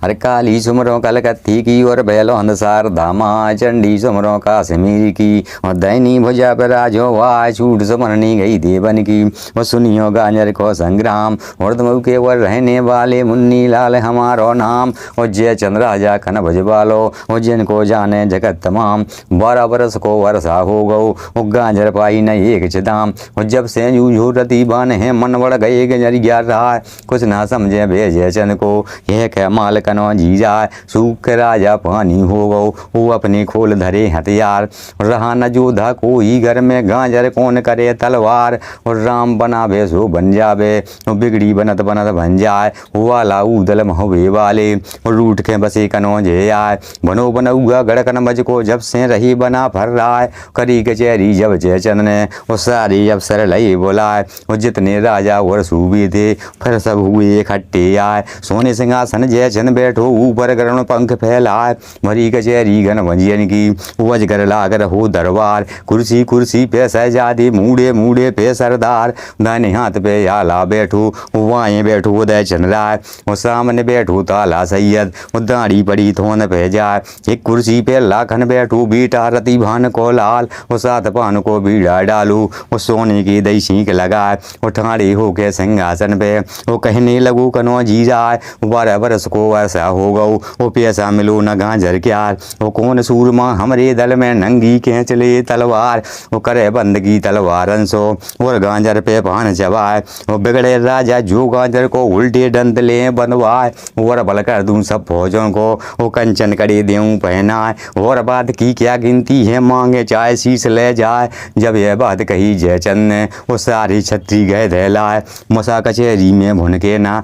अरे काली सुमरों कलकत्ती की और बैलो अंधसार धामा चंडी सुमरों काश्मीर की और दैनी भुजा पर राजो वाय छूट सुमरनी गई देवन की वो सुनियो गांजर को संग्राम और तुम के वर रहने वाले मुन्नी लाल हमारो नाम और जय चंद्र राजा खन भजवालो और जिनको जाने जगत तमाम 12 बरस को वर्षा हो गो वो गांजर पाई न एक चिदाम और जब से यूं रती बान है मन बढ़ गए गंजर ग्यार रहा है कुछ ना समझे भेजे चंद को यह कह माल कनो जी जाए सूख राजा पानी हो गो वो अपने खोल धरे हथियार रहा न जोधा कोई घर में गांजर कौन करे तलवार और राम बना सो बन जावे बिगड़ी बनत बनत बन जाए वाला उदल महुबे वाले और रूठ के बसे कनो जे आए बनो बनऊगा गड़कन मज को जब से रही बना फर रहा है करी कचहरी जब जयचंद ने वो सारी अफसर लई बोलाए वो जितने राजा और सूबे थे फिर सब हुए इकट्ठे आए सोने सिंहासन जयचंद बैठो ऊपर गरुण पंख फैलाए मरी कचहरी घन भंजियन की वजगर लागर हो दरबार कुर्सी कुर्सी पे सहजादी मूढ़े मूढ़े पे सरदार दाहिने हाथ पे आला बैठो वाएं बैठो उदय चंद राय वो सामने बैठो ताला सैयद वो दाढ़ी पड़ी थोन पे जाए एक कुर्सी पे लाखन बैठो बीटा रति भान को लाल वो सात पान को बीड़ा डालू वो सोने की दई सीख लगाए वो ठाड़े हो के सिंहासन पे वो कहने लगू कनो जी जाए 12 बरस को ऐसा हो गो वो पैसा मिलो न गांजर क्यार वो कौन सूरमा हमरे दल में नंगी के चले तलवार वो करे बंदगी तलवारन सो और गांजर पे पान चबाए वो बिगड़े राजा जो गांजर को उल्टे डंत ले बनवाए और बल कर दूं सब फौजों को वो कंचन कड़े देऊं पहनाए और बात की क्या गिनती है मांगे चाहे शीश ले जाए जब यह बात कही जयचंद ने वो सारी छत्री गए दहलाए मसा कचहरी में भुन के ना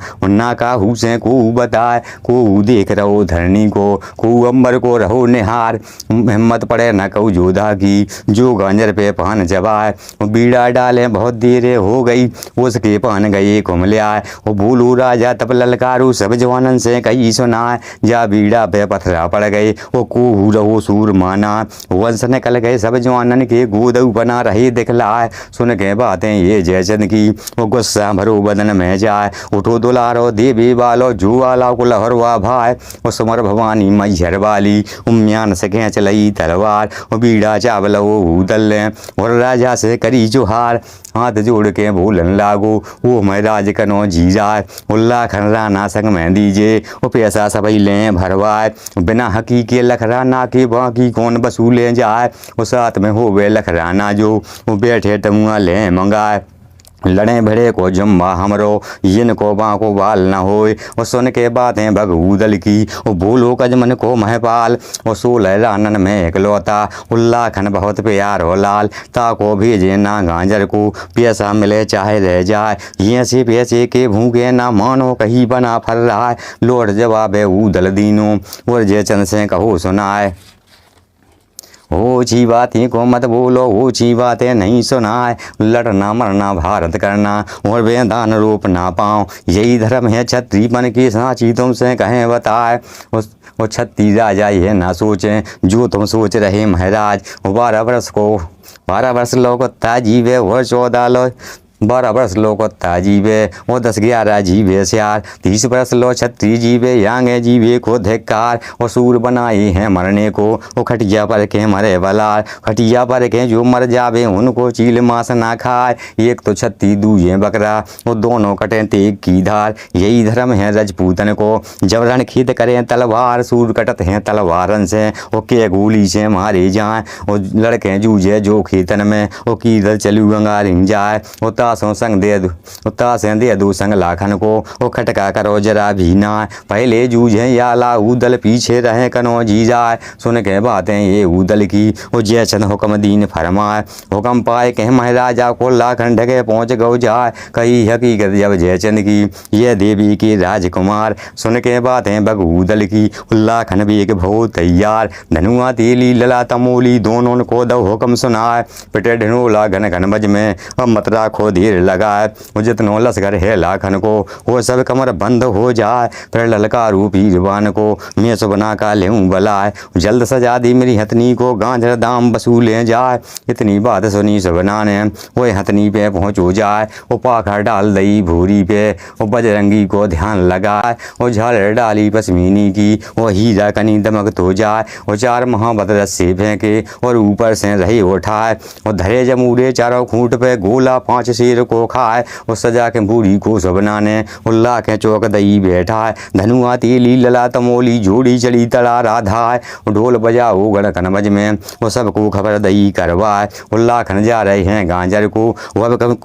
काहू से को बताए को देख रहो धरनी को अंबर को रहो निहार हिम्मत पड़े न कहू जोधा की जो गांजर पे पान जबाए वो बीड़ा डाले बहुत देर हो गई उसके पान गए कुमले आए वो भूलू राजा तब ललकारू सब जवानन से कही सुनाए जा बीड़ा पे पथरा पड़ गए वो कोहू रहो सूर माना वंश निकल गए सब जवानन के गोदऊ बना रहे दिखलाए सुन के बातें ये जयचंद की वो गुस्सा भरो बदन में जाए उठो दुलारो देवी वालो जो वाला को लहरवा भाई वो सुमर भवानी मैहर वाली उम्यान से खेच लई तलवार वो बीड़ा चावल वो उदल और राजा से करी जोहार हाथ जोड़ के बोलन लागो वो मैं राज कनो जी जाए उल्ला खन राना संग में दीजिए वो पैसा सबई लें भरवाए बिना हकी के लखराना के बाकी कौन वसूले जाए वो साथ में हो वे लखराना जो वो बैठे तमुआ ले मंगाए लड़े भिड़े को जुम्मा हमरो इनको बाँको बाल न होए वो सुन के बातें भगूदल की वो भूलो कजमन को महपाल वो 16 रानन में इकलौता उल्ला खन बहुत प्यार हो लाल ताको भेजे ना गांजर को पैसा मिले चाहे रह जाए ये से पैसे के भूखे ना मानो कहीं बना फर रहा है लौट जवाब है ऊदल दीनों और जयचंद से कहो सुनाए ऊँची बातें को मत बोलो ऊँची बातें नहीं सुनाए लड़ना मरना भारत करना और वेदान रूप ना पाओ यही धर्म है क्षत्रियपन की साची तुमसे कहें बताए वो छत्ती राजा ये ना सोचें जो तुम सोच रहे महाराज 12 वर्ष लोग ताजीबे वो 14 लो 12 वर्ष लो को जीवे वो 10-11 जीवे श्यार 30 वर्ष लो 36 जीवे यांगे जीवे को धिक्कार वो सूर बनाई है मरने को वो खटिया पर के मरे बलार खटिया पर के जो मर जावे उनको चील मांस ना खाए एक तो 36 दूजे बकरा वो दोनों कटे तेग की धार यही धर्म है रजपूतन को जब रण खीद करें तलवार सूर कटत हैं तलवारन से वो के गोली से मारे जाए वो लड़के जूझे जो खेतन में वो कीधर चलू गंगारिन जाए वो तासों संग दे दो संग लाखन को वो खटका करो जरा भी ना पहले जूझे या ला उदल पीछे रहे कनो जी जाए सुन के बातें ये उदल की वो जयचंद हुक्म दीन फरमाए हुक्म पाए कह महाराजा को लाखन ढके पहुँच गौ जाए कही हकीकत जब जयचंद की ये देवी के राजकुमार सुन के बातें बग उदल की लाखन भी एक भो तैयार धनुआ तेली लला तमोली दोनों को दो हुक्म सुनाए पिटे ढनोला घन घन बज में अब मतरा खो देर लगाए, वो जितनो लश्कर है लाखन को, वो सब कमर बंद हो जाए, फिर ललकारू पीरवान को, मैं सुबना का लेऊं बलाए, जल्द सजा दी मेरी हथनी को, गांजर दाम वसूले जाए। इतनी बात सुनी सुबना ने, वो हथनी पे पहुँचो जाए, वो पाखा डाल दई भूरी पे, वो बजरंगी को ध्यान लगाए, वो झालर डाली पश्मीनी की, वो हीरा कनी दमक तो जाए, वो 4 महाबत रस्से फेंके और ऊपर से रही उठाए, वो धरे जमूरे चारों खूंट पे, गोला 5 शेर को खाए, वो सजा के बूढ़ी को सुबना ने, उल्ला के चौक दई बैठाए, धनुआ तेली लला तमोली जोड़ी चली तड़ा राधाए, वो ढोल बजाओ गणकन बज में, वो सबको खबर दई करवाए, उल्ला खन जा रहे हैं गांजर को, वो अब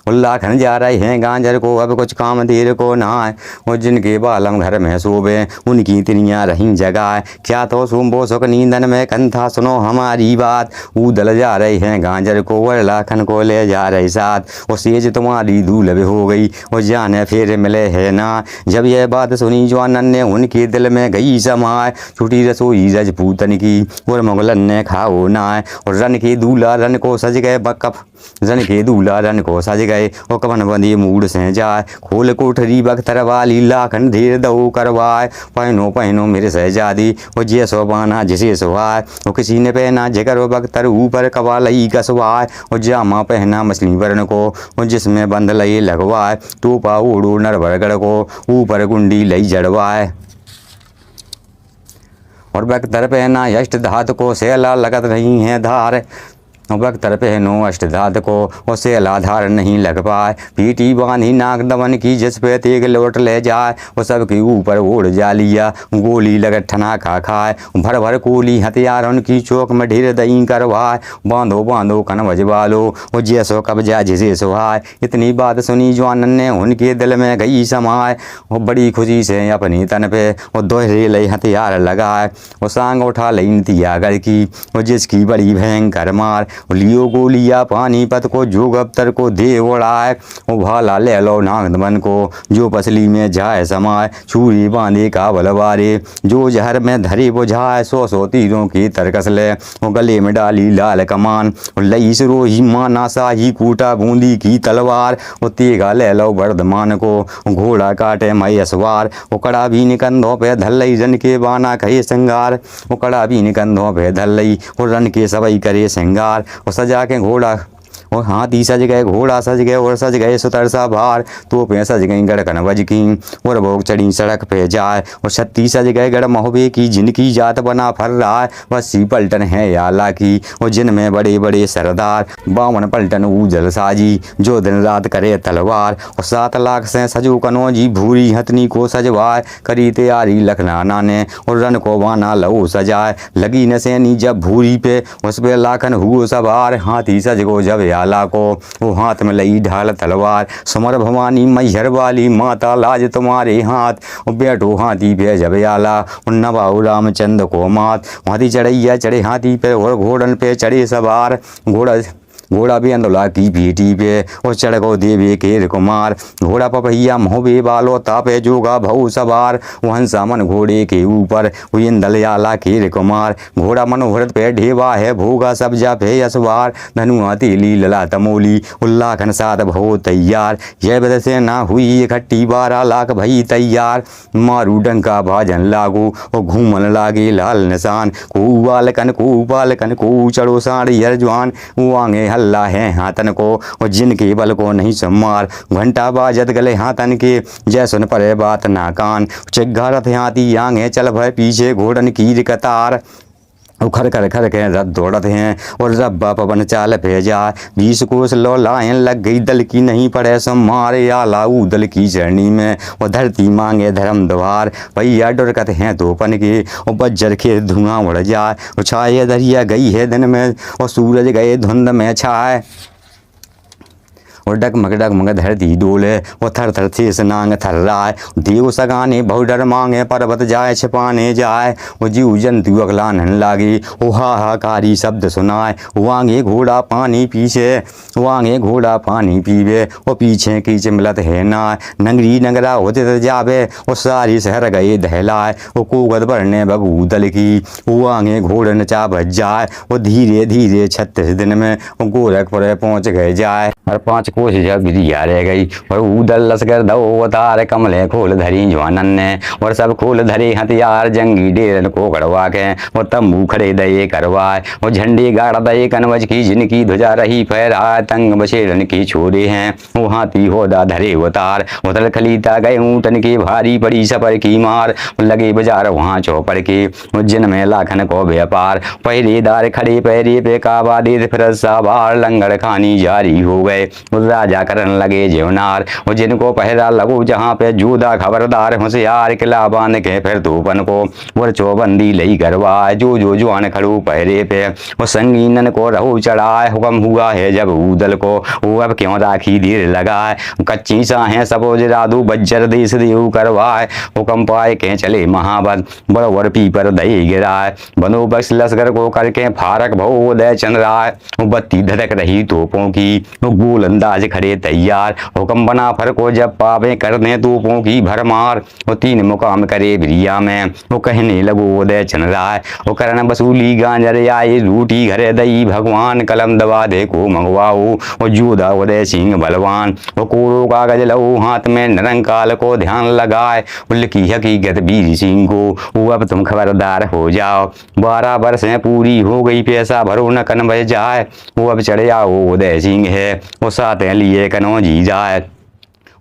उल्ला खन जा रहे हैं गांजर को, अब कुछ काम देर को ना है, वो जिनके बालम घर में सोबे, उनकी तिनियाँ रहीं जगाए, क्या तो सुबो सुख नींदन में कंथा, सुनो हमारी बात, उदल जा रहे हैं गांजर को, उल्ला खन को ले जा रहे साथ, वो सेज तुम्हारी दूल्हे हो गई, वो जाने फिर मिले है ना। जब यह बात सुनी जवानन ने, उनके दिल में गई समाए, छुटी रसोई रजपूतन की, और मुगलन ने खाओ ना, और रन के दूल्हा रन को सज गए बकफ, रन के दूल्हा रन को सज गए, वो कवन बंदी मूड से जाए, खोल कोठरी बख्तर वाली लाखन धीर दऊ करवाए, पहनो पहनो मेरे शहजादी, वो जे सोबाना जिसे सुहाए, वो किसी ने पहना जिगर वो बख्तर ऊपर कवालई कसवाए, वो जामा पहना मछली वर्ण को, वो जिसमें बंद लई लगवाए, टोपा ओढ़ो नरबरगढ़ को, ऊपर गुंडी लई जड़वाए, और बख्तर पहना यष्ट धात को, सेला लगत नहीं है धार, बख्तर पहनो अष्टधात को, उसे लाधार नहीं लग पाए, पीटी बांधी नाक दमन की, जिस पे तेग लौट ले जाए, वो सबके ऊपर ओढ़ जा लिया, गोली लगत ठना खा खाए, भर भर कोली हथियार उनकी चौक में ढेर दई करवाए, बांधो बांधो कन बजवा लो, वो जैसो कब्जा जिसे सुहाए। इतनी बात सुनी जवानन ने, उनके दिल में गई समाए, वो बड़ी खुशी से अपनी तन पे वो दोहरे लई हथियार लगाए, वो सांग उठा लई तियागर की, वो जिसकी बड़ी भयंकर मार, लियो गोलिया पानीपत को, जो गफ्तर को दे उड़ाए, वो भाला ले लो नागदमन को, जो पसली में जाए समाए, छुरी बांधे का बलवारे, जो जहर में धरे बुझाए, 100 तीरों की तरकस ले, वो गले में डाली लाल कमान, लई सिरोही माना शाही कूटा बूंदी की तलवार, वो तेगा ले लो वर्धमान को, घोड़ा काटे मई असवार, वो कड़ा भी निकंधों पे धल्लई रन के बाना कहे श्रृंगार, वो कड़ा भी निकंधों पे धल्लई, वो रन के सबई करे श्रृंगार, वो सजा के घोड़ा, और हाथी सज गए, घोड़ा सज गए, और सज गए सुतरसा भार, तोपें सज गई गढ़कन बज की, और भोग चढ़ी सड़क पे जाए, और 36 सज गए गढ़ महोबे की, जिनकी जात बना फर रहा है, 80 पलटन है आला की, और जिनमें बड़े बड़े सरदार, 52 पलटन ऊजल साजी, जो दिन रात करे तलवार, और 7 लाख से सजो कनौजी, भूरी हथनी को सजवाए, करी तैयारी लखनाना ने, और रन को बाना लहू सजाए, लगी नसैनी जब भूरी पे, उस पे लाखन हुओ सवार, हाथी सज गो जब आला को, वो हाथ में लई ढाल तलवार, समर भवानी मैहर वाली माता लाज तुम्हारे हाथ, वो बैठो हाथी पे जब आला, नवाओ रामचंद्र को मात, हाथी चढ़ैया चढ़े हाथी पे, और घोड़न पे चढ़े सवार, घोड़ा भी अंदोला की पीठी पे, और चढ़ गो देवी केर कुमार, घोड़ा पपैया मोहबे बालो तापे जोगा भऊ सवार, हंसा मन घोड़े के ऊपर, इंदल आला केर कुमार, घोड़ा मनोहरत पे ढेवा है भोगा सब जा पे असवार, धनुआ तेली लला तमोली, उल्लाखन सात भो तैयार, यह बद से ना हुई इकट्ठी 12 लाख भई तैयार, मारू डंका भाजन लागो, और घूमन लागे लाल निशान, को बालकन को चढ़ो साड़ी जवान, वो आगे हल्ला है हाथन को, और जिनके बल को नहीं सम्मार, घंटा बाजत गले हाथन के, जय सुन परे बात ना कान, चिग्घारत हाथी आगे चल भय पीछे घोड़न की कतार, उखर कर खर के रथ दौड़त हैं, और रब्बा पवन चाल भेजा, 20 कोस लो लाइन लग गई, दल की नहीं पड़े सम्मारे, आला दल की चरणी में, वो धरती मांगे धर्म द्वार, भैया डुरकत हैं तोपन के, और बज्जर के धुआं उड़ जाए, वो छाए दरिया गई है दिन में, और सूरज गए धुंध में छाए, और डगमग धरती डोले, वो थर थर शेष नांग थर राय, देव सगाने बहु डर मांगे, पर्वत जाए छिपाने जाए, वो जीव जंतु अगलान लागे, वो हाहाकारी शब्द सुनाए, वांगे घोड़ा पानी पीछे, वांगे घोड़ा पानी पीवे, वो पीछे की चिमलत है ना, नगरी नगरा होते जावे, वो सारी शहर गए दहलाए, वो कोगत भरने बगूदल की, वो आगे घोड़ नचा बज जाए, वो धीरे धीरे 36 दिन में वो गोरखपुर पहुँच गए जाए, और 5 कोश जब बिरिया रह गई। और ऊदल लश्कर दो अवतार कमले खोल धरी जवानन ने, और सब खोल धरे हथियार जंगी डेरन को कड़वा के, और तंबू खड़े दये करवाए, और झंडी गाड़ दये कनवज की जिनकी ध्वजा रही फहराए, तंग बछेरन की छोड़े हैं वो हाथी होदा धरे अवतार, उतल खलीता गए ऊँटन के भारी पड़ी सफर की मार, लगे बाजार वहाँ चौपड़ के उज्जैन में लाखन को व्यापार, पहरेदार खड़े पहरे पे काबा दे फिर सवार, लंगड़ खानी जारी हो गए राजा करन लगे जेवनार, जिनको पहरा लगो जहाँ पे जूदा खबरदार होशियार, किला बांध के फिर तूपन को वर चौबंदी लई करवाए, जो जवान खड़ू पहरे पे वो संगीनन को रहू चढ़ाए, हुक्म हुआ है जब ऊदल को वो अब क्यों राखी देर लगाए, कच्ची साहें सपोज राधु बज्जर देश देव करवाए, हुक्म पाए के चले महाबत बड़वर पीपर दही गिराए, बंदोबस्त लश्कर को करके फारक भो उदय चंद्राए, वो बत्ती धड़क रही तोपों की वो गोल अंदाज खड़े तैयार, हुक्म बना फर को जब पावे करने तोपों की भरमार, वो 3 मुकाम करे बिरिया में वो कहने लगो उदय चंद्राए, वो करण बसूली गांजर आए रूटी घरे दई भगवान, कलम दबा दे को मंगवाओ वो जोधा उदय सिंह बलवान, वो कोड़ो कागज लो हाथ में निरंकाल को ध्यान लगाए, उल्की हकीकत वीर सिंह को वो अब तुम खबरदार हो जाओ, 12 वर्षें पूरी हो गई पैसा भरो न कन बज जाए, वो अब चढ़ आओ उदय सिंह है वो साथ लिए कनो जी जाए,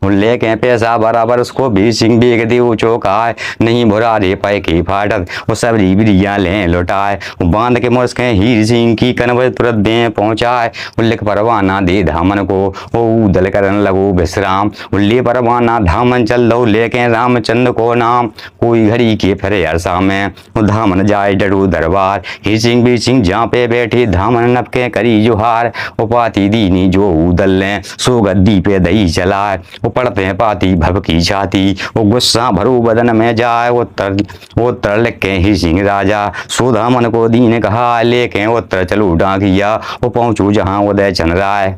लेके पैसा बराबर उसको भी सिंह बेग दे चौकाए, नहीं भुरा रे पाए की फाटक वो सब बिरिया ले लुटाए, बांध के मुस्के हीर सिंह की कनवज तुरंत दे पहुंचाए, लिख परवाना दे धामन को वो ऊदल करन लगो विश्राम, ले परवाना धामन चल दो लेके रामचंद्र को नाम, कोई घड़ी के फिर अरसा में वो धामन जाए डरू दरबार, हीर सिंह बीर सिंह जहाँ पे बैठे धामन नपके करी जुहार, वो पाती दीनी जो ऊदल ने सो गद्दी पे दही चलाए, पढ़ते हैं पाती भव की छाती वो गुस्सा भरू बदन में जाए, वो तर के ही सिंह राजा सुधा मन को दीन कहा, लेके उत्तर चलो डाकिया वो पहुंचू जहां उदय चंद्राए,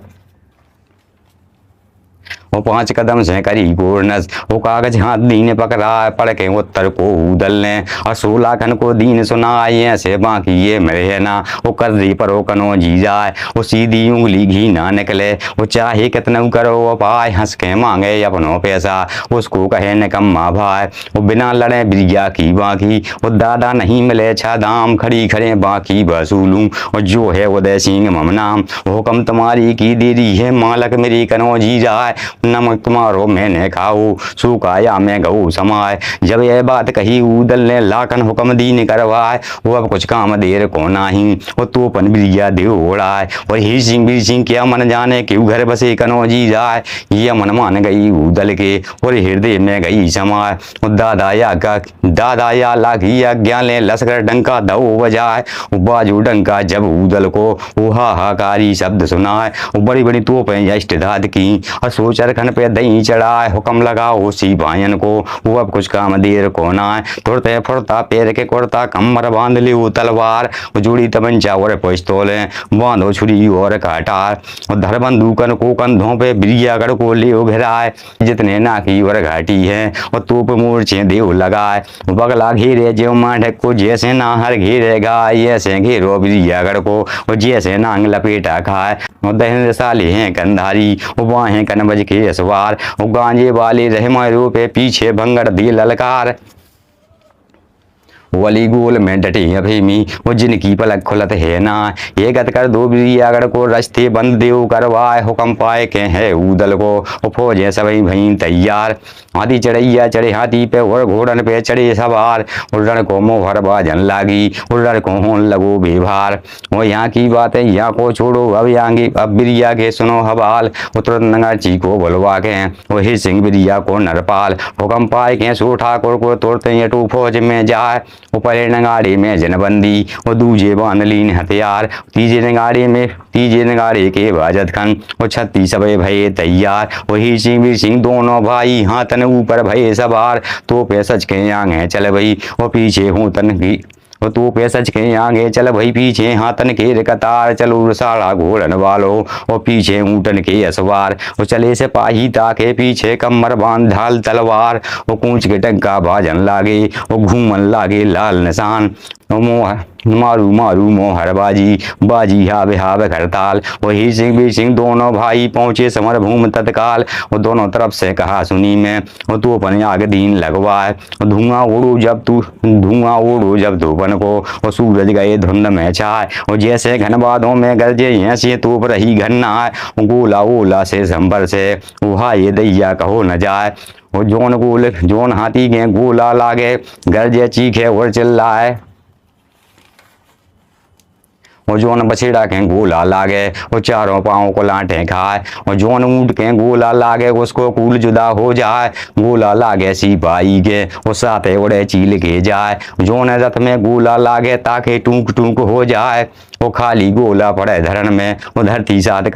वो 5 कदम से करी पूर्णस वो कागज हाथ दीन पकड़ा, पढ़ के उत्तर को ऊदल ने और 16 खन को दीन सुनाए, ऐसे बाकी ये मेरे ना वो कर्री पर वो कनो जी जाए, वो सीधी उंगली घी ना निकले, वो चाहे कितना करो वो पाए, हंस के मांगे अपनों पैसा उसको कहे निकम्मा भाई, वो बिना लड़े बिरिया की बाकी वो दादा नहीं मिले छा दाम, खड़ी खड़े बाकी वसूलूं और जो है उदय सिंह ममनाम, हुक्म तुम्हारी की देरी है मालक मेरी कनो जी जाए, नमक तुम्हारो मैंने खाओ सुखाया मैं गऊ समाए, जब यह बात कही ऊदल ने लाखन हुक्म दीन करवाए, वो अब कुछ काम देर को नाही वो तोपन बिरिया दे उड़ाए, और हीर सिंह बीर सिंह क्या मन जाने क्यों घर बसे कनो जी जाए, ये मन मान गई ऊदल के और हृदय में गई समाए, दादा या लागी आज्ञा ले लश्कर डंका दो बजाए, बाजू डंका जब ऊदल को वो हाहाकारी शब्द सुनाए, वो बड़ी बड़ी तोपें अष्टधात की और सोचर खन पे दही चढ़ाए, हुक्म लगाओ सिपाहियन को वो अब कुछ काम देर को ना है, तुरते फुरता पैर के कुर्ता कमर बांध ली तलवार, जोड़ी तमंचा और पिस्तौले बांधो छुरी और काटार, और धर बंदूकन को कंधों पे बिरियागढ़ को ले घिराए, जितने नाकी और घाटी है और तोप मोर्चे देव लगाए, बगला घेरे जो मांढ को जैसे नाहर घेरेगा, ऐसे घेरो बिरियागढ़ को और जैसे नांग लपेटा खाए, और दहन साले हैं कंधारी वो बाहें कनबज के असवार, वो गांजे वाले रहमरों पे पीछे भंगर दी ललकार, वली गोल में डटे अभिमी वो जिनकी पलक खुलत है ना, ये गत कर दो बिरियागढ़ को रस्ते बंद देव करवाए, हुक्म पाए के है ऊदल को वो फौजें सभी भई तैयार, हाथी चढ़ैया चढ़े हाथी पे और घोड़न पे चढ़े सवार, उड़न को मोहर बाजन लागी उड़न को होन लगो बेभार, वो यहाँ की बात है यहाँ को छोड़ो अब आगे अब बिरिया के सुनो हवाल, तुरंत नंगाची को बुलवा के वो हीर सिंह बिरिया को नरपाल, हुक्म पाए के सो ठाकुर को तुरते यटू फौज में जाए, ऊपर नगाड़े में जनबंदी वो दूजे बांध लीन हथियार, तीजे नगाड़े के बाजत खन वो 36 सबे भये तैयार, वही सिंह बीर सिंह दोनों भाई हाथन ऊपर भये सवार, तो पे सच के आगे चल भई वो पीछे हूँ तन की तो पे सच के आगे चल भई पीछे हाथन के कतार, चलो साड़ा घोड़न वालो और पीछे ऊँटन के असवार, वो चले सिपाही ताके पीछे कमर बांध ढाल तलवार, वो कूच के टंका भाजन लागे वो घूमन लागे लाल निशान, मारू मारू मोहर बाजी, बाजी हावे हावे करताल। वही सिंह भी सिंह दोनों भाई पहुंचे समर भूमि तत्काल। वो दोनों तरफ से कहा सुनी में, वो तू अपन आग दीन लगवाए। धुआं उड़ो जब धूपन को, वो सूरज गए धुंध में छाए। वो जैसे घन बादों में गरजे ऐसे तूप रही घन्ना है। गोला ओला से संबर से, वहा ये दैया कहो न जाए। वो जोन हाथी के गोला लागे, गरजे चीखे और चिल्लाए। वो जोन बछेड़ा के गोला लागे, वो चारों पाँव को लाटे खाए। और जोन ऊँट के गोला लागे, उसको कूल जुदा हो जाए। गोला लागे सिपाही के, वो साथे उड़े चील के जाए। जोन रथ में गोला लागे, ताके टूक टूक हो जाए। वो खाली गोला पड़े धरण में, वो धरती साथ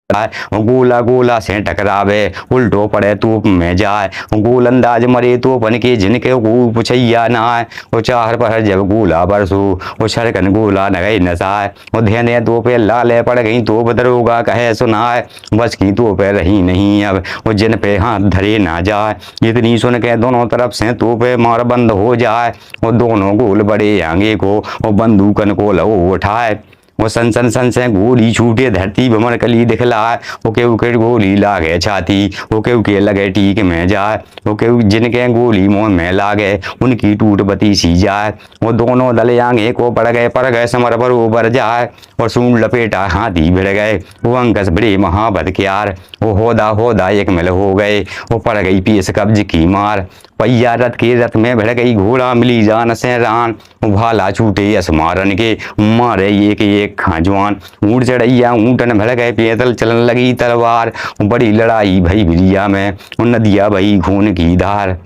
गोला गोला से टकरावे, उल्टो पड़े तूप में जाए। गोलंदाज मरे तो पन के जिनके को पुछैया ना आए। वो चार पर जब गोला बरसू, वो छड़कन गोला न गई नसाए। वो धेने तो पे लाले पड़ गई तो दरोगा कहे सुनाए। बस की तो पे रही नहीं अब, वो जिन पे हाथ धरे ना जाए। इतनी सुन के दोनों तरफ से तो पे मार बंद हो जाए। वो दोनों गोल बड़े आगे को, वो बंदूकन को लो उठाए। वो सन से गोली छूटे धरती भमर कली दिखलाए। वो के गोली लागे छाती, वो के लगे टीक में जाए। वो के जिनके गोली मुंह में लागे, उनकी टूट बती सी जाए। वो दोनों दल आगे को पड़ गए समर बरोबर जाए। और सूंड लपेटा हाथी भिड़ गए, वो अंकस बड़े महाबद क्यार। वो होदा एक मिल हो गए, वो पड़ गई पीस कब्ज की मार। पहिया रथ के रथ में भिड़ गई घोड़ा मिली जान से रान। भाला छूटे असमारन के, मारे एक खाजवान। ऊँट चढ़ैया ऊँटन भिड़ गए, पैदल चलन लगी तलवार। बड़ी लड़ाई भई बिलिया में, नदिया भई खून की धार।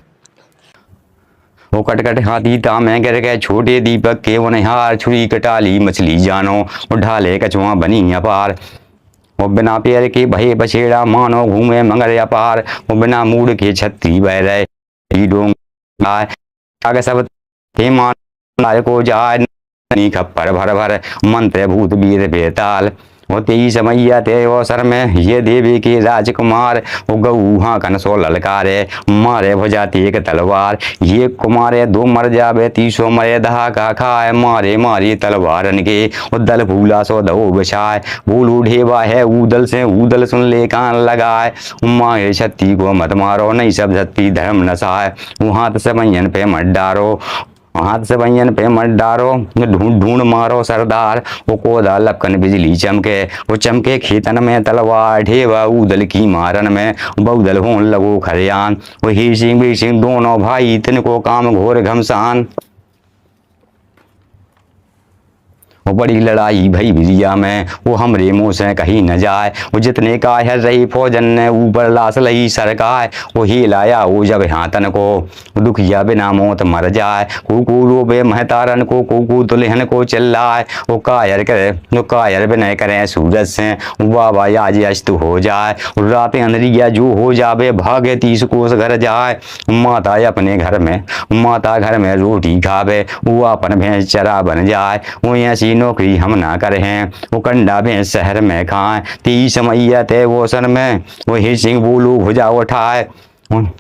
वो कटकट हाथी तामे गिर गए, छोटे दीपक के वनहार। छुरी कटाली मछली जानो, वो ढाले कछुआ बनी अपार। वो बिना पैर के भये बछेड़ा, मानो घूमे मंगर अपार। वो बिना मूड के छत्ती बह रहे, आगे सब थे मान को जाए। खप्पर भर भर मंत्र भूत वीर बेताल। वो तेई समैया ते अवसर में, ये देवी के राजकुमार। वो गऊ कन सो ललकारे, मारे भुजा तेग तलवार। ये कुमारे दो मर जावे, तीसो मरे दहाका खाए। मारे मारी तलवारन के, वो दल भूला सो दो बिछाए। भूल उठेवा है ऊदल से, ऊदल सुन ले कान लगाए। माए छत्ती को मत मारो, नहीं सब धरती धर्म नसाए। वो हाथ से बंजन पे मत डारो, हाथ से बंजन पे मत डारो। ढूंढ ढूंढ मारो सरदार, वो कोदा लपकन बिजली चमके। वो चमके खेतन में तलवार, ढेवा ऊदल की मारन में। बहुदल होन लगो खरियान, वो ही सिंह भी सिंह दोनों भाई, तिनको काम घोर घमसान। वो बड़ी लड़ाई भई बिलिया में, वो हमरे मुँह से कहीं न जाए। वो जितने कायर रही फौजन ने, ऊपर लाश लही सरकाए। वो ही लाया वो जब हाथन को, दुखिया बिना मौत मर जाए। कुकू रोबे महतारन को, कुकू दुल्हन को चिल्लाए। वो कायर बिना करे सूरज से, बाबा आज अस्त हो जाए। रात अंधरिया जो हो जावे, भागे 30 कोस घर जाए। माता अपने घर में, माता घर में रोटी खावे, वो अपन भैंस चरा बन जाए। वो ऐसी नौकरी हम ना करे हैं, वो कंडा भैंस शहर में खाए। 30 मैया ते वो सन में, वो ही सिंह बोलू भुजा उठाए।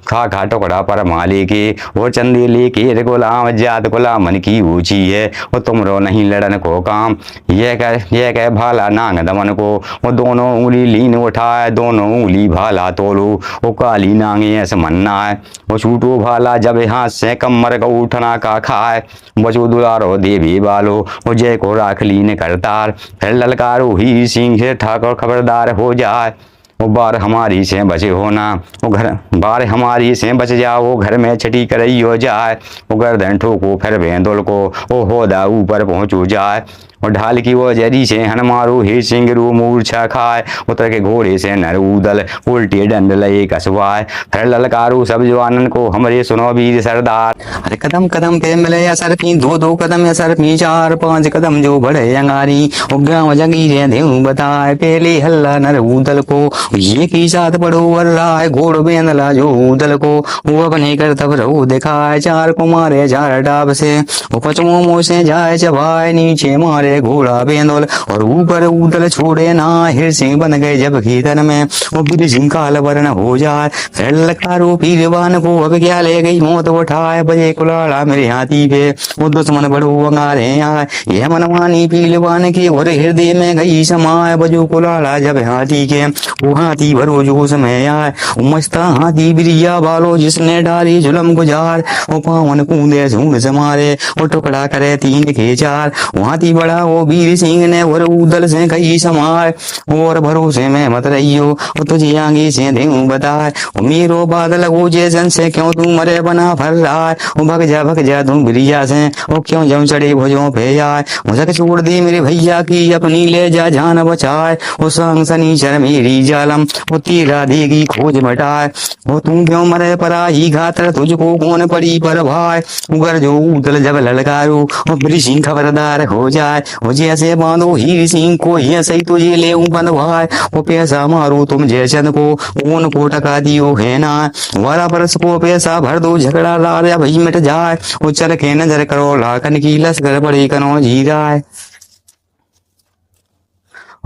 खा टुकड़ा पर माली की, वो चंदी लेके गुलाम जात गुलामन की ऊंची है। वो तुमरो नहीं लड़न को काम, ये कह भाला नांग दमन को। वो दोनों उंगली लीन उठाए, दोनों उंगली भाला तोलू। वो काली नांगे ऐसे मन्ना है, वो छूटो भाला जब हाथ से कमर का उठना का खाए। बचो दुलारो देवी बालो, वो जय को राख लीन करतार। फिर ललकारो ही सिंह से ठाकुर खबरदार हो जाए। वो बार हमारी से बचे होना, वो घर बार हमारी से बच जाओ, घर में छठी करई हो जाए। वो गर्दन ठोको फिर भेंदुल को, वो होदा ऊपर पहुँचो जाए। और ढाल की वो जरी से हन मारो, हे सिंह रू मूर्छा खाए। उतर के घोड़े से नर उदल, उल्टे डंड लए कसवाए। फिर ललकारो सब जवानन को, हमरे सुनो वीर सरदार। अरे कदम कदम पे मिले असर की, 2-2 कदम असर की, 4-5 कदम जो बढ़े अंगारी। गाँव जगीरे देव बताए, पहले हल्ला नर उदल को। ये की साथ पड़ो वर रहा है, घोड़ बेंदला जो उदल को। वो अपने करतब रहो दिखाए, 4 को मारे 4 डाब से। वो 5 मों से जाए चबाए, नीचे मारे करे घोड़ा बेंदोल, और ऊपर ऊदल छोड़े ना, हिर सिंह बन गए जब खेतन में, वो वीर सिंह काल वर्ण हो जाए, फिर ललकारो पीलवान को, अब क्या ले गई मौत उठाए, बजे कुलाड़ा मेरे हाथी पे, वो दुश्मन बड़ो अंगारे आए, यह मनमानी पीलवान के, और हृदय में गई समाए, बजो कुलाड़ा जब हाथी के, वो हाथी भरो जोश में आए, मस्ता हाथी बिरिया बालो, जिसने डाली जुलम गुजार, वो पावन कूदे झूठ से मारे, वो टुकड़ा करे 3 के 4, हाथी बड़ा वो वीर सिंह ने, और उदल से कई समाए, और भरोसे में मत रहियो, वो तुझे आगे से देऊं बताए, वो मेरो बादल वो जैसन से, क्यों तू मरे बना फर रहा है, वो भग जा तू बिरिया से, वो क्यों जम चढ़े भुजों पे जाए, मुझे छोड़ दे मेरे भैया की, अपनी ले जा जान बचाए, वो संग शनिचर मेरी जालम, वो तेरा देगी खोज मटाए, वो तू क्यों मरे पराई घातर, तुझको कौन पड़ी पर भाई, उगर जो उदल जब ललकारो, वो वीर सिंह खबरदार हो जाए, वो जैसे बांधो हीर सिंह को, ये सही तुझे ले बंधवाए, वो पैसा मारो तुम जयचंद को, उनको टका दियो है ना, वाला परस को पैसा भर दो, झगड़ा लाया भाई मिट जाए, वो चल के नजर करो लाखन की, लश्कर बड़ी कनो जीरा है।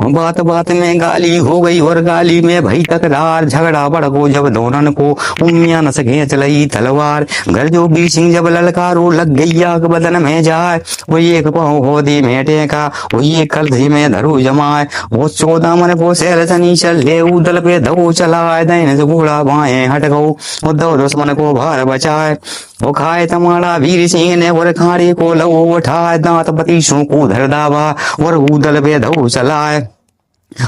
बात बात में गाली हो गई, और गाली में भई तकरार, झगड़ा बढ़ गो जब दोनों को, उम्मिया न सके चलाई तलवार, घर जो वीर सिंह जब ललकारो, लग गई आग बदन में जाए, वो एक पाँव हो दी मेटे का, वो एक कलधी में धरू जमाए, वो 14 मन को शहर सनी चल ले, उदल पे धो चलाए, दैन से घोड़ा बाएं हट गो, वो दो दुश्मन को भार बचाए, वो खाए तमाड़ा वीर सिंह ने, और खाड़े को लो उठाए, दांत बतीसों को धर दावा, और उदल पे धो चलाए,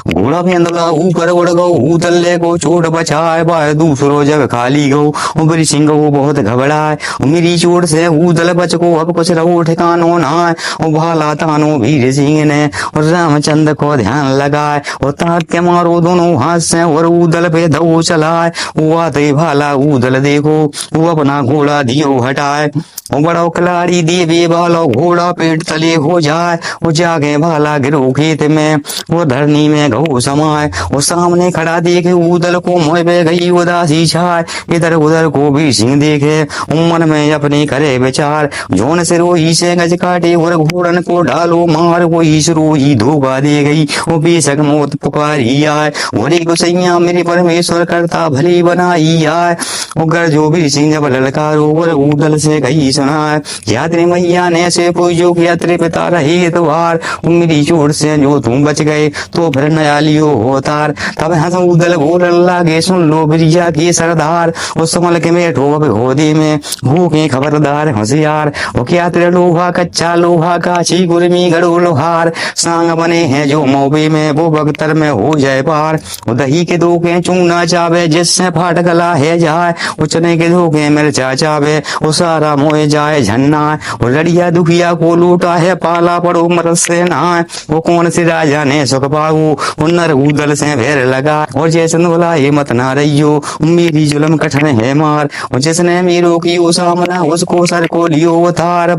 घोड़ा फेंदला ऊपर उड़ गो, उदल ले को चोट बचाए, बाय दूसरो जब खाली गो, वीर सिंह को बहुत घबराए, मेरी चोट से उदल बच को, अब कुछ रहो ठिकानो ना, भाला तानो वीर सिंह ने, और रामचंद्र को ध्यान लगाए, और ताक के मारो दोनों हाथ से, और उदल पे धो चलाए, वो आते भाला उदल देखो, वो अपना घोड़ा दियो हटाए, वो बड़ा खिलाड़ी देवे भालो, घोड़ा पेट तले हो जाए, वो जागे भाला गिरो खेत में, वो धरनी में गौ समाए, वो सामने खड़ा देखे उदल को, मोह पे गई उदासी छाए, इधर उधर को वीर सिंह देखे, मन में अपने करे विचार, जोन से रोही से गज काटे, और घोड़न को डालो मार, वो ईश्वरो ही धोखा दे गई, वो बेशक मौत पुकारी आए, घोड़े को सैया मेरे परमेश्वर करता भली बनाई आए, वो घर जो वीर सिंह जब ललकारो, और उदल से गई सुनाए, क्या तेरे मैया ने से पूजो, क्या तेरे पिता रहे द्वार, मेरी चोट से जो तुम बच गए, तो फिर नया लियो होतार, तब हंस उदल घोर लागे, सुन लो बिरिया के सरदार, उस संभल के बैठो अब घोड़े में, भूखे खबरदार होशियार, वो क्या तेरे लोहा कच्चा लोहा, काची गुरमी गड़ो लोहार, सांग बने हैं जो मौबे में, वो बख्तर में हो जाए पार, वो दही के धोखे चूना चावे, जिससे फाट गला है जाए, वो चने के धोखे मिर्चा चावे, वो सारा मोए जाए झन्ना, वो लड़िया दुखिया को लूटा है, पाला पड़ो मरद से नहाए, वो कौन से राजा ने सुख पाऊ, नर उदल से भैर लगा, और जैसे बोला ये मत ना रहियो, मेरी जुल्म कठिन है मार, और जिसने मेरो की सामना, उसको सर को लियो उतार,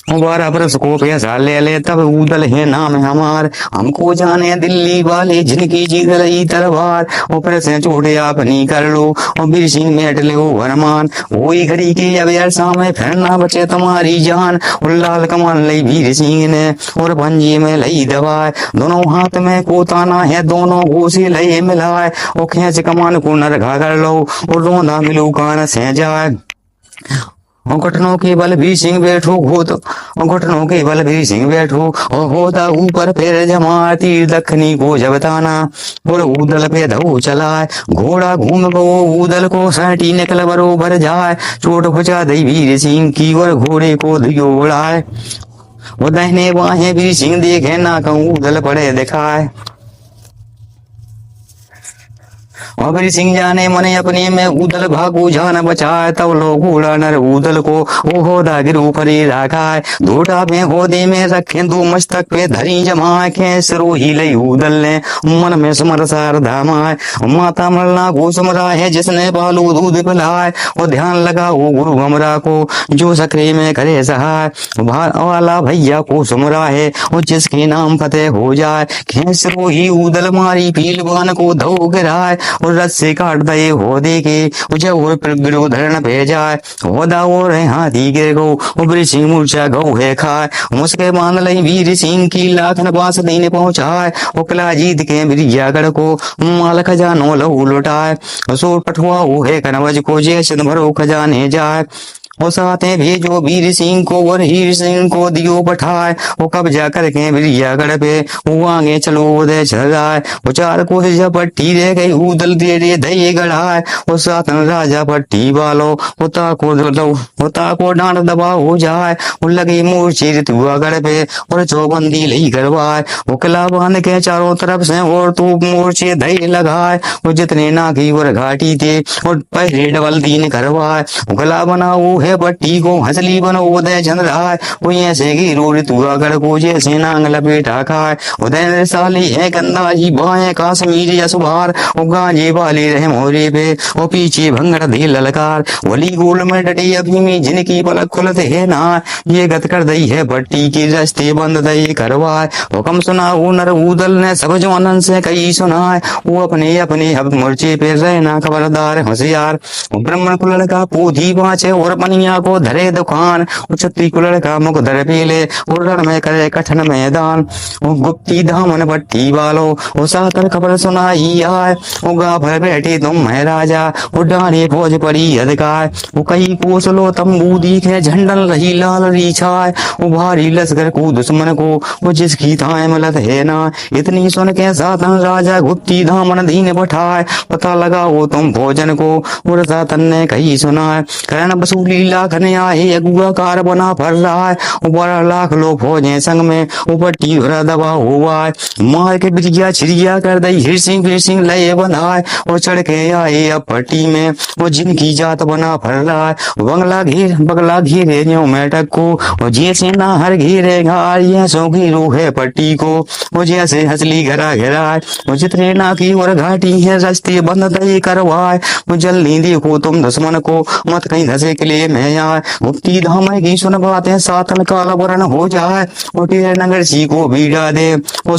12 बरस को पैसा ले ले, तब उदल है नाम हमार, हमको जाने दिल्ली वाले, जिनकी जीत रही तलवार, ऊपर से चोटे अपनी कर लो, और वीर सिंह मेट ले वरमान, वही घड़ी के अवेयर सामने फिर ना बचे तुम्हारी जान, और लाल कमान लई वीर सिंह ने, और पंजे में लई दवाए, दोनों हाथ में कोताना है, दोनों घोसे लई मिलाए, और खेच कमान को नरघा कर लो, और रोंदा मिलो कान से जाए, घुटनों के बल वीर सिंह बैठो घुटनों के बल वीर सिंह बैठो, और होता ऊपर पैर जमा, तीर दखनी को जब ताना, और उदल पे धो चलाए, घोड़ा घूम गो उदल को, साटी निकल बरोबर जाए, चोट पहुंचा दई वीर सिंह की, और घोड़े को दियो उड़ाए, वो दाहिने बाहें वीर सिंह देखे ना कहूँ उदल पड़े दिखाए, और वीर सिंह जाने मने अपने में, उदल भागो जान बचाए, तब लोग घोड़ा नर उदल को, ओ होदा गिरू फरी रखाए, धोटा में होदे में रखे, दो मस्तक पे धरी जमाए, खेसरो ही लई उदल ने, मन में समर सार धामाए, माता मरना को समरा है, जिसने पालू दूध पिलाए, और ध्यान लगा वो गुरु हमरा को, जो सकरे में करे सहाय, वाला भैया को सुमरा है, और जिसके नाम फतेह हो जाए, खेसरो ही उदल मारी पीलवान को धो गिराए, और रथ से काट दे हो देखे उसे और गिरोधर न भेजाए हो दाओ रे हाथी गिर गो उबरी सिंह मूर्छा गौ है खाए मुसके बांध लई वीर सिंह की लाखन बास दीने पहुंचाए उकला जीत के बिरियागढ़ को माल खजानो लहू लुटाए सोर पठुआ है कनवज को जैसे भरो खजाने जाए वो साथे भेजो वीर सिंह को और हीर सिंह को दियो पठाए वो कब्जा करके बिरियागढ़ पे वो आगे चलो उदय चल जाए वो चार कोस जब पट्टी रह गई उदल दे रे दही गढ़ाए वो सातन राजा पट्टी वालो उता को डांड दबा हो जाए वो लगी मूर्छे ऋतुआगढ़ पे और चौबंदी लई करवाए वो किला बांध के चारों तरफ से और तू मूर्छे दही लगाए वो जितने नागी और घाटी थे और पहले डबल दीन करवाए वो किला बनाओ है पट्टी को हंसली बनो उदय चंद्र आए वो ऐसे गिरो ऋतुआगढ़ को जैसे नांग लपेटा खाए उदय साली है गंदा जी बाएं काश्मीर या सुभार वो गांजे वाले रहे मोरे पे वो पीछे भंगड़ दे ललकार वली गोल में डटी अभी में जिनकी पलक खुलत है ना ये गत कर दई है पट्टी के रास्ते बंद दई करवाए हुक्म सुना वो नर उदल ने सब जवानन से कई सुनाए वो अपने अपने हब मोर्चे पे रहना खबरदार होशियार ब्राह्मण को लड़का पोधी बाँचे और बनिया को धरे दुकान क्षत्रिय को लड़का मुख धर पीले और रण में करे कठिन मैदान वो गुप्ती दामन पट्टी वालो वो साकर खबर सुनाई आए वो गा भर बैठे तुम है राजा वो डाने फौज पड़ी अधिकार वो कई कोस लो तंबू दिखे झंडन रही लाल रीछाए वो भारी लश्कर को दुश्मन को वो जिसकी थाए मिलत है ना इतनी सुन के सातन राजा गुप्ती दामन दीन बैठाए पता लगा वो तुम भोजन को और सातन ने कही सुनाए करण वसूली लाख ने आए अगुआ कार बना फर रहा है ऊपर लाख लो फौजें संग में ऊपर टी भरा दबा हुआ है मार के बिरिया छिरिया कर दई हिर सिंह लय बंधाए वो चढ़ के आए अब पट्टी में वो जिनकी जात बना फर रहा है बगला घेरे न्यू मैटक को वो जैसे नाहर घेरे घार ये सो घीरू है पट्टी को वो जैसे हंसली घरा घेरा है वो जितने नाकी और घाटी है रास्ते बंद दई करवाए वो जल्दी देखो तुम दुश्मन को मत कहीं धसे के लिए मैं यहाँ मुक्ति धाम की सुन बातें सातन काला वरण हो जाए वो तेरे नगर जी को बीड़ा दे वो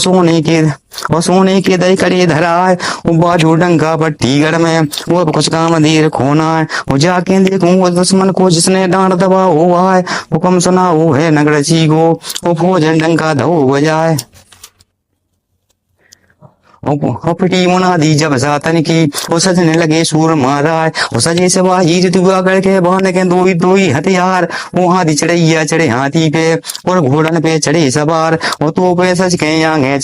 सोने के दई करे धराए वो बाजू डंका पट्टीगढ़ में वो अब कुछ काम देर खोना है वो जाके देखूं वो दुश्मन को जिसने डांट दबा हुआ है हुक्म सुना वो है नगर जी को वो फौज डंका धो बजाए पिटी मुनादी जब सातन की वो सजने लगे सूर महाराज वो सजे से वाही ऋतुआगढ़ के बांध के दो ही हथियार वो हाथी चढ़ैया चढ़े हाथी पे और घोड़न पे चढ़े सवार वो तो पे सच के आगे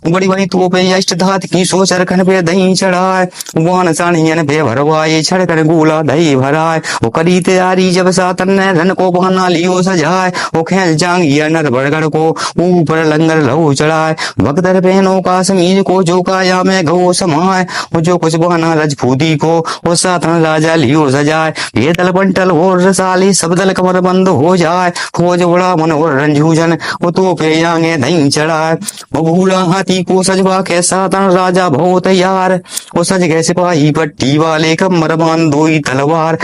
बड़ी बड़ी तो पे अष्ट धात की सो चरखन पे दही चढ़ाए वान साणियन पे भरवाए छड़कर गोला दही भराए वो करी तैयारी जब सातन ने रन को बहाना लियो सजाए वो खेल जांगिया नर बड़गढ़ को ऊपर लंगर लहू चढ़ाए भगदर पहनो काश्मीर को जो काया में गो समाए वो जो कुछ बहाना रजपूती को वो सातन राजा लियो सजाए ये दल बंटल हो रसाली सब दल कमर बंद हो जाए फौज बड़ा मन और रंजूजन वो तो पे आगे दही चढ़ाए वो भूला हाथी को सजवा के सातन राजा बहुत यार वो सज गए सिपाही पट्टी वाले कमर बांध दो तलवार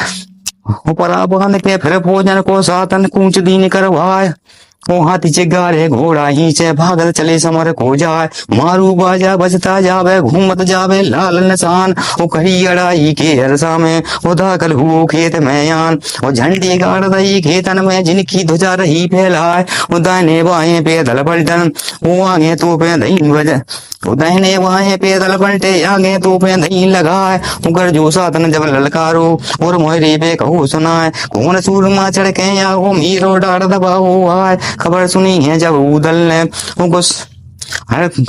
वो परा बांध के फिर फौजन को सातन कूच दीन करवाए वो हाथी से गाड़े घोड़ा ही से भागल चले समर को जाए मारू बाजा बजता जावे घूमत जावे लाल निशान वो करी अड़ाई के हरसा में वो दाखल हुओ खेत में यान वो झंडी गाड़ दई खेतन में जिनकी ध्वजा रही फैलाए वो दाहिने बाएं पैदल पलटन वो आगे तो पे दही बज वो दाहिने बाएं पैदल पलटे आगे तो पे दही लगाए उगर जो सातन जब ललकारो और मोहरे पे कहू सुनाए कौन सूरमा चढ़ के या वो मीरो डाड़ दबा हुआ है खबर सुनी है जब उदल ने उनको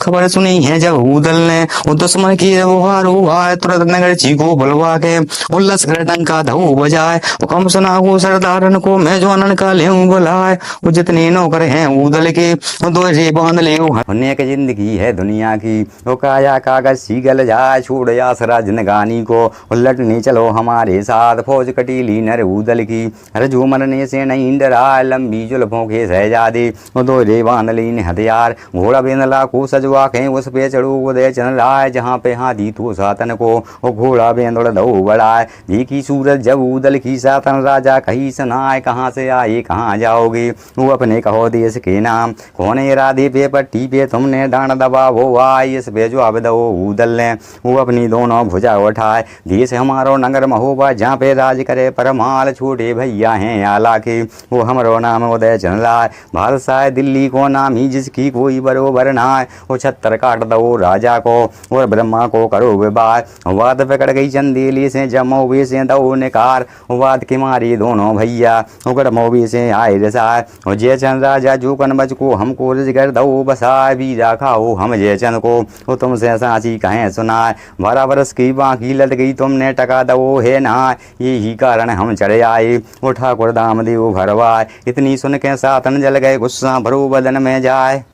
खबर सुनी है जब उदल ने वो दुश्मन की व्यवहार हुआ है तुरंत नगर जी को बुलवा के उल्लस कर डंका धो बजाए वो कम सुना वो सरदारन को मैं जो अनन का ले बुलाए वो जितने नौकर हैं उदल के वो दो से बांध ले अनेक जिंदगी है दुनिया की वो काया कागज सी गल जाए छोड़ आसरा जिनगानी को उलटने चलो हमारे साथ फौज कटीली नर उदल की रजू मरने से नहीं डरा लंबी जुल्फों के सहजादे वो दो रे बांध लीन हथियार घोड़ा बेंद बेंदला को सजवा के उस पे चढ़ो उदय चंद्र आए, जहाँ पे हाथी तो सातन को वो घोड़ा बेंदड़ दो बढ़ाए। देखी सूरज जब उदल की सातन राजा कही सुनाए, कहाँ से आए कहाँ जाओगे वो अपने कहो देश के नाम, कौन इरादे पे पट्टी पे तुमने डांड दबा वो आए। इस पे जो अब दो उदल ने वो अपनी दोनों भुजा उठाए, देश हमारो नगर महोबा जहाँ पे राज करे परमाल, छोटे भैया हैं आला के वो हमारो नाम उदय चंद्र आए। भारत साय दिल्ली को नाम ही जिसकी कोई बरोबर ना है, वो 76 काट दो राजा को और ब्रह्मा को करो विवाह। वाद पकड़ गई चंदेली से जमोवे से दो निकार, वाद के मारी दोनों भैया गड़मोवे से आए रसाय। और जयचंद राजा जो कनबज को हमको रिजगर दो बसाए, बीजा खाओ हम जयचंद को वो तुमसे सांची कहें सुनाए। 12 बरस की बाकी लट गई तुमने टका दो है ना, यही कारण हम चढ़े आए वो ठाकुर दाम देव भरवाए। इतनी सुन के सातन जल गए गुस्सा भरो बदन में जाए,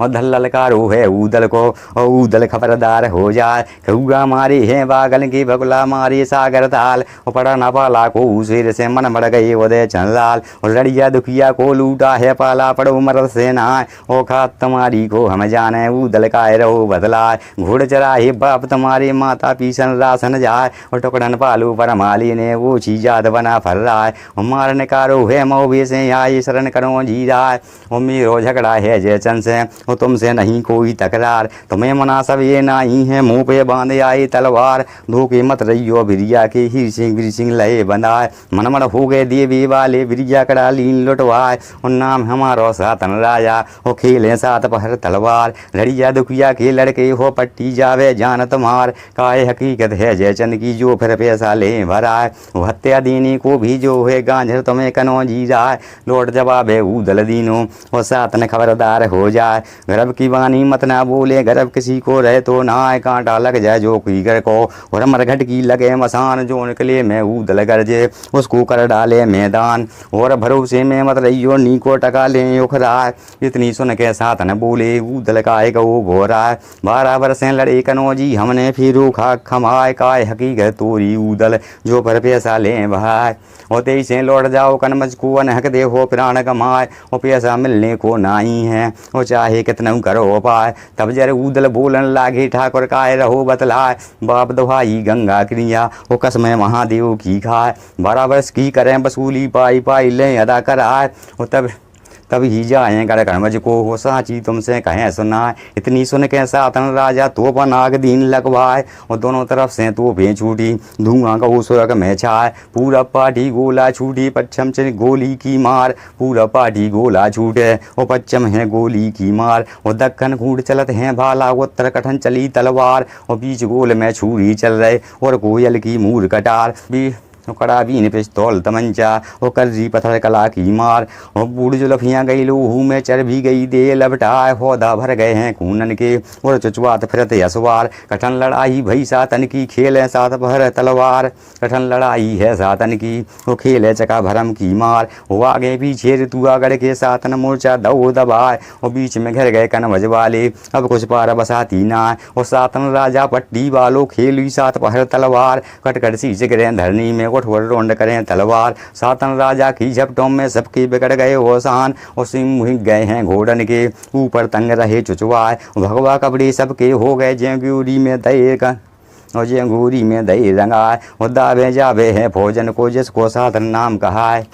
और धल ललकारो है उदल को और उदल खबरदार हो जाए। खौगा मारे हैं बागल की बगुला मारे सागर ताल, और पड़ा ना पाला को सिर से मन बढ़ गए उदय चंद्रलाल। और लड़िया दुखिया को लूटा है पाला पड़ो मरद से नहाए, और खात तुम्हारी को हम जाने उदल का रहो बदलाए। घोड़ चराहे बाप तुम्हारे माता पीसन रासन जाए, और टुकड़न पालू पर माली ने वो चीजात बना फर रहा है। और मारने कारो है मौबे से आए शरण करो जी जाए, और मेरो झगड़ा है जयचंद से वो तुमसे नहीं कोई तकरार। तुम्हें मना सब ये नहीं है मुँह पे बांधे आई तलवार, धोखे मत रहियो बिरिया के हीर सिंह लहे बंधाए। मनमड़ हो गए देवी वाले बिरिया कड़ा लीन लुटवाए, और नाम हमारो सातन राजा वो खेले सात पहर तलवार। लड़िया दुखिया के लड़के हो पट्टी जावे जान तुम्हार, काहे हकीकत है जयचंद की जो फिर पैसा ले भराए। वो हत्या देने को भी जो है गांझर तुम्हें कनो जी जाए, लौट जवाब है उदल दीनो वो सातन खबरदार हो जाए। गर्भ की वाणी मत ना बोले गर्भ किसी को रहे तो ना, कांटा लग जाए जो कोई घर को और मरघट की लगे मसान, जो निकले में उदल गरजे उसको कर डाले मैदान। और भरोसे में मत रहियो नीको टका ले उखराए, इतनी सुन के सातन बोले उदल का एक वो भोराए। 12 बरसें लड़े कनौजी हमने फिर खा खमाए, काय हकीकत तोरी उदल जो पर पैसा ले भाई। और 23 लौट जाओ कनमज को अनहक दे हो प्राण कमाए, और पैसा मिलने को नहीं है वो चाहे कितना करो पाए। तब जर उदल बोलन लागे ठाकुर काय रहो बतलाए, बाप दुहाई गंगा क्रिया वो कसम महादेव की खाए। 12 वर्ष की करें वसूली पाई पाई ले अदा कराए, और तब ही जाए कर कर्मज को हो साची तुमसे कहें सुनाए। इतनी सुन के सातन राजा तो पनाग दीन लगवाए, और दोनों तरफ से तो भे छूटी धुआं का सुरग में छाए। पूरा पाठी गोला छूटी पश्चिम से गोली की मार, पूरा पाठी गोला छूटे और पश्चिम है गोली की मार। और दक्खन कूट चलत हैं भाला उत्तर कठन चली तलवार, और बीच गोल में छुरी चल रहे और कोयल की मूर कटार। कड़ा बीन पिस्तौल तमंचा और कर्री पत्थर कला की मार, और बूढ़ जुलफियाँ गई लोहू में चर भी गई दे लपटाए। हौदा भर गए हैं खूनन के और चुचवात फिरत यसवार, कठन लड़ाई भई सातन की खेल है सात भर तलवार। कठन लड़ाई है सातन की वो खेल है चका भरम की मार, वो आगे पीछे ऋतु आगढ़ के सातन मोर्चा दो दबाए, और बीच में घर गए कनवज वाले अब कुछ पार बसाती ना। और सातन राजा पट्टी वालों खेली सात पहर तलवार, कटकट सी जिगरें धरनी में कोठवर रोंड करें तलवार। सातन राजा की झपटों में सबके बिगड़ गए होसान, और सिंह गए हैं घोड़न के ऊपर तंग रहे चुचवाए। भगवा कपड़े सबके हो गए जेंगूरी में दए और जेंगूरी में दही रंगाए, और दावे जावे हैं भोजन को जिसको सातन नाम कहाए।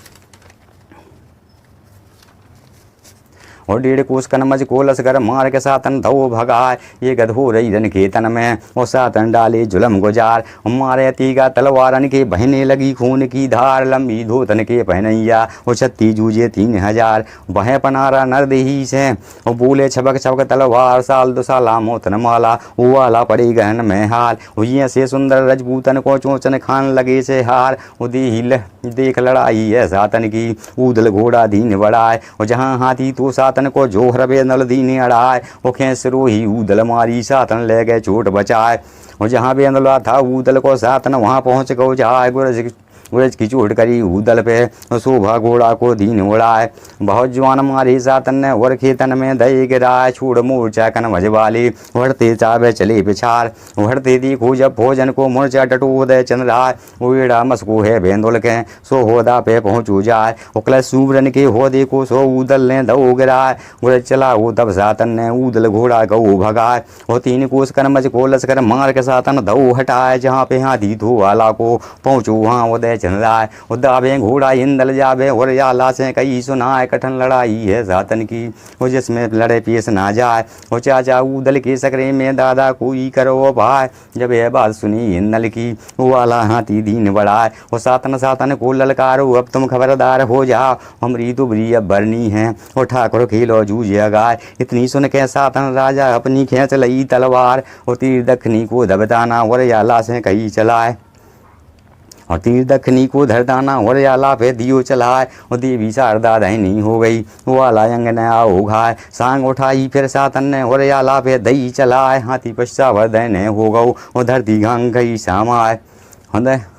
और 1.5 कोस कनमज को लसकर मार के सातन धो भगाए। ये गधो रही रन के तन में और सातन डाले जुलम गुजार, मारे तीगा तलवारन के बहने लगी खून की धार। लंबी धोतन के पहनैया और 36 जूझे 3000, बहे पनारा नरदेही से और बोले छबक छबक तलवार। साल 2 साला मोतन माला वो वाला पड़े गहन में हाल, ये से सुंदर रजपूतन को चोचन खान लगे से हार। वो देख लड़ाई है सातन की ऊदल घोड़ा दीन बढ़ाए, और जहाँ हाथी तो सातन को जोहर बे नल दीने अड़ाए। वो खेस रोही ऊदल मारी सातन ले गए चोट बचाए, और जहाँ बे नला था ऊदल को सातन वहाँ पहुँच गो जाए। गुरज की चोट करी ऊदल पे शोभा घोड़ा को दीन उड़ाए। बहुत जवान मारी सातन ने और खेतन में दही गिराए। छोड़ मूर्छा कन भजवाली उड़ते चावे चले पिछार। उड़ते देखो जब भोजन को मूर्छा टटोदय चंद्राय। उड़ा मस्को है बेंदुल के सो होदा पे पहुँचू जाए। उकल सूरन के होदे को सो ऊदल ने दो गिराए। गुरज चला हो तब सातन ने ऊदल घोड़ा गऊ भगाए। वो 3 कोस कर मज को लश्कर मार के सातन दऊ हटाए। जहाँ पे हाथी धो वाला को पहुँचू वहाँ उदय चंद्राय। उदावे घोड़ा इंदल जावे और याला से कई सुनाए। कठिन लड़ाई है सातन की वो जिसमें लड़े पेश ना जाए। वो चाचा ऊदल के सकरे में दादा कोई करो भाई। जब यह बात सुनी इंदल की वो वाला हाथी दीन बढ़ाए। वो सातन सातन को ललकारो अब तुम खबरदार हो जाओ। हमरी दुबरी अब बरनी है वो ठाकुर खेलो जूझे गाय। इतनी सुन के सातन राजा अपनी खींच लई तलवार। वो तीर दखनी को दबताना और याला से कहीं चलाए। और तीर दखनी को धरदाना और याला पे दियो चलाए। और देवी शारदा दहनी हो गई वो वाला अंग न आओ घाय। सांग उठाई फिर सातन ने और याला पे दही चलाए। हाथी पश्चावर दहने हो गऊ और धरती घांग गई सामाए।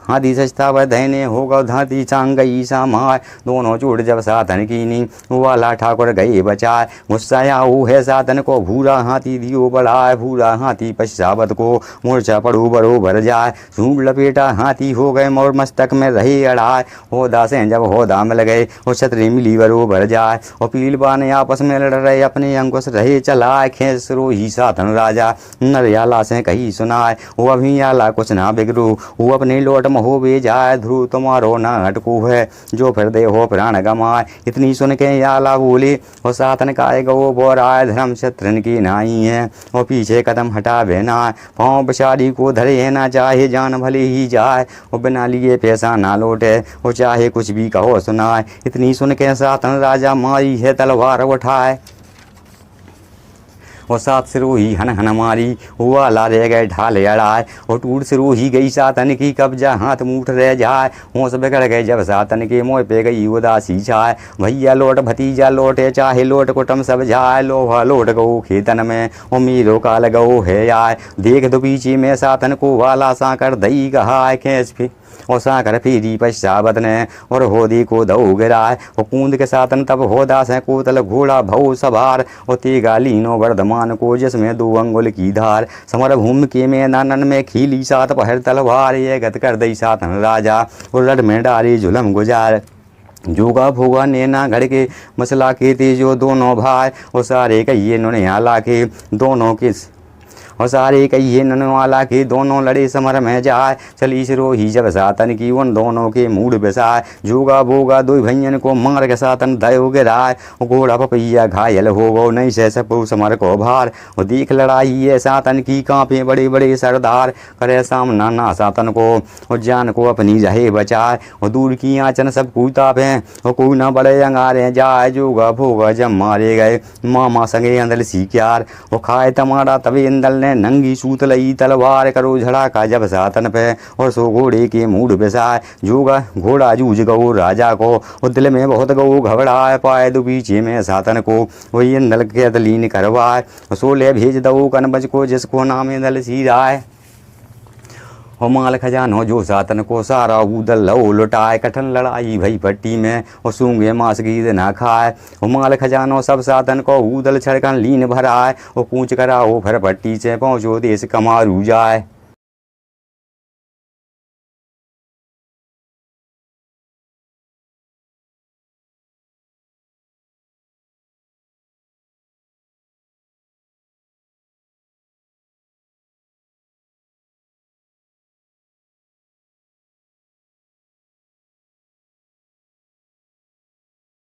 हाथी सस्ता व दहने हो गौ धाती चांग गई सामाय। दोनों चोट जब सातन की नी वाला ठाकुर गए बचाए। गुस्साया हो है सातन को भूरा हाथी दियो बढ़ाए। भूरा हाथी पश्चावत को मूर्छा पड़ू बड़ो भर जाए। सूंड लपेटा हाथी हो गए मोर मस्तक में रहे अड़ाए। होदा से जब होदा मिल गए वो छतरी मिली बरो भर जाए। और पीलबान आपस में लड़ रहे अपने अंकुश रहे चलाए। खेस ही सातन राजा नरियाला से कही सुनाए। वो अभी आला कुछ ना बिगड़ू वो अपने लोट हो बे जाए। ध्रुव तुम्हारो न हटकू है जो फिर दे हो प्राण गमाए। इतनी सुन के याला बोले वो सातन काय गो बोराय। धर्म शत्रन की नाई है वो पीछे कदम हटावे ना। पाँव बिचारी को धरे ना चाहे जान भले ही जाए। वो बिना लिए पैसा ना लौटे वो चाहे कुछ भी कहो सुनाए। इतनी सुन के सातन राजा मारी है तलवार उठाए। और 7 सिरोही हन हन मारी हुआ ला रह गए ढाल अड़ाए। और टूट सिरोही गई सातन की कब्जा हाथ मुठ रह जाए। होश बिगड़ गए जब सातन के मोह पे गई उदासी छाए। भैया लौट भतीजा लौटे चाहे लोट कुटम सब जाए। लोहा लौट गो खेतन में वो मीरो का लगो है आए। देख दो पीछे में सातन को वाला साकर दई कहाए। खेस फिर और साकर फिरी पश्चावत ने और होदी को दऊ गिराए। और कूंद के सातन तब होदा से कोतल घोड़ा भऊ सवार। और तेगा लीनो वर्धमान को जिसमें 2 अंगुल की धार। समर भूमि के मैदानन में खीली 7 पहर तलवार। ये गत कर दई सातन राजा और रड में डारी जुलम गुजार। जोगा भोगा नैना घड़ के मसला के तेजो दोनों भाई। और सारे कहिए नुनियाला के दोनों के और सारे कहिए ननवाला के दोनों लड़े समर में जाए। चली सिरोही जब सातन की उन दोनों के मूड बेसाए। जोगा बोगा 2 भैयन को मार के सातन दयो गिराए। घोड़ा पपैया घायल हो गो नहीं सह सको समर को भार। और देख लड़ाई है सातन की कांपे बड़े बड़े सरदार। करे सामना ना सातन को और जान को अपनी जहे बचाए। और दूर की आंचन सब कूताप हैं और कोई ना बड़े अंगारे जाए। जोगा भोगा जब मारे गए मामा संगे अंदल सीक्यार। और खाए तमारा तभी इंदल ने नंगी सूत लई तलवार। करो झड़ाका जब सातन पे और सो घोड़े के मूड बेसाए। जोगा घोड़ा जूझ गो राजा को और दिल में बहुत गो घबराए। पाए दो पीछे में सातन को वही इंदल के दलीन करवाए। सोले भेज दो कनबज को जिसको नाम इंदल सीराए। और माल खजानो जो सातन को सारा ऊदल लो लुटाए। कठिन लड़ाई भई पट्टी में और सूंगे मांस गीद ना खाए। और माल खजानो सब सातन को ऊदल छड़कन लीन भराए। और कूच कराओ फिर पट्टी से पहुँचो देश कमारू जाए।